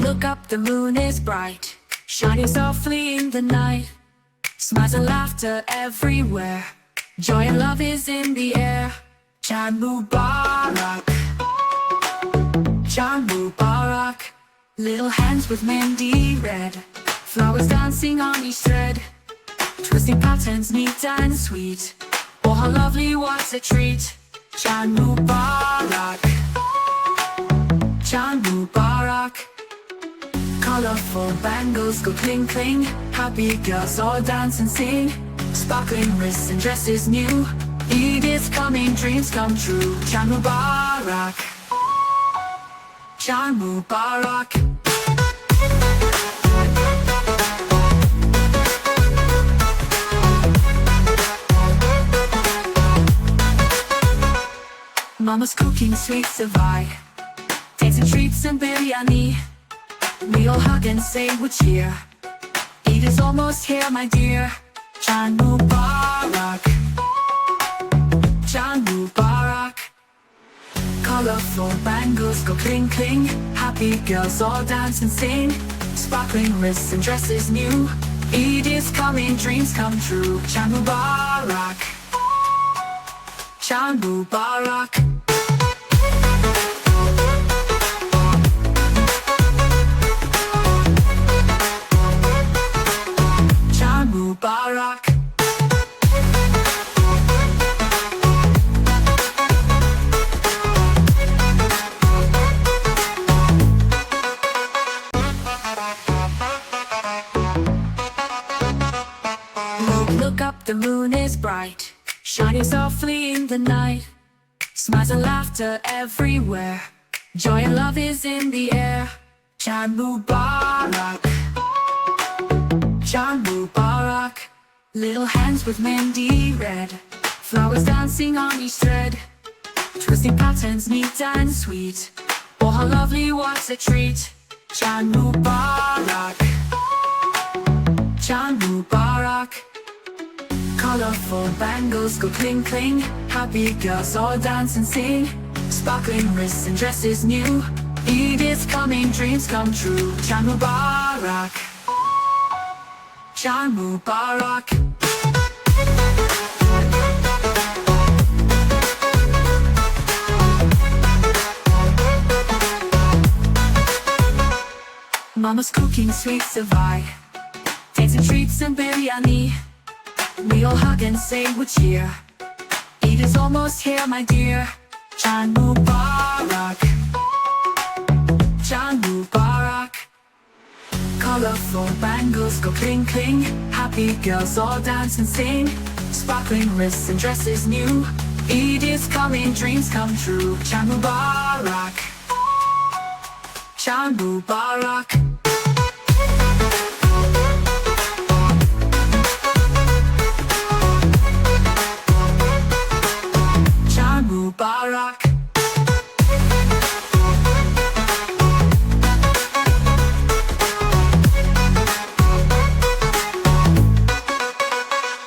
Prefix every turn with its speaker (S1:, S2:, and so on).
S1: Look up, the moon is bright, shining softly in the night. Smiles and laughter everywhere, joy and love is in the air. Chand Mubarak, Chand Mubarak. Little hands with mehndi red, flowers dancing on each thread. Twisting patterns neat and sweet, oh how lovely, what a treat. Chand Mubarak, Chand Mubarak. Colorful bangles go cling cling, happy girls all dance and sing. Sparkling wrists and dresses new, Eid is coming, dreams come true. Chand Mubarak, Chand Mubarak. Mama's cooking sweets of I, dates and treats and biryani. We all hug and say we're cheer, Eid is almost here, my dear. Chand Mubarak, Chand Mubarak. Colorful bangles go cling cling, happy girls all dance and sing. Sparkling wrists and dresses new, Eid is coming, dreams come true. Chand Mubarak, Chand Mubarak. Chand Mubarak. Look up, the moon is bright, shining softly in the night. Smiles and laughter everywhere, joy and love is in the air. Chand Mubarak, Chand Mubarak. Little hands with mehndi red, flowers dancing on each thread. Twisting patterns neat and sweet, oh how lovely, what a treat. Chand Mubarak, Chand Mubarak. Colorful bangles go cling cling, happy girls all dance and sing. Sparkling wrists and dresses new, Eid is coming, dreams come true. Chand Mubarak, Chand Mubarak. Mama's cooking sweets of I, dates and treats and biryani. We all hug and say we're cheer, Eid is almost here, my dear. Chand Mubarak, Chand Mubarak. Colorful bangles go cling cling, happy girls all dance and sing. Sparkling wrists and dresses new, Eid is coming, dreams come true. Chand Mubarak, Chand Mubarak. Chand Mubarak.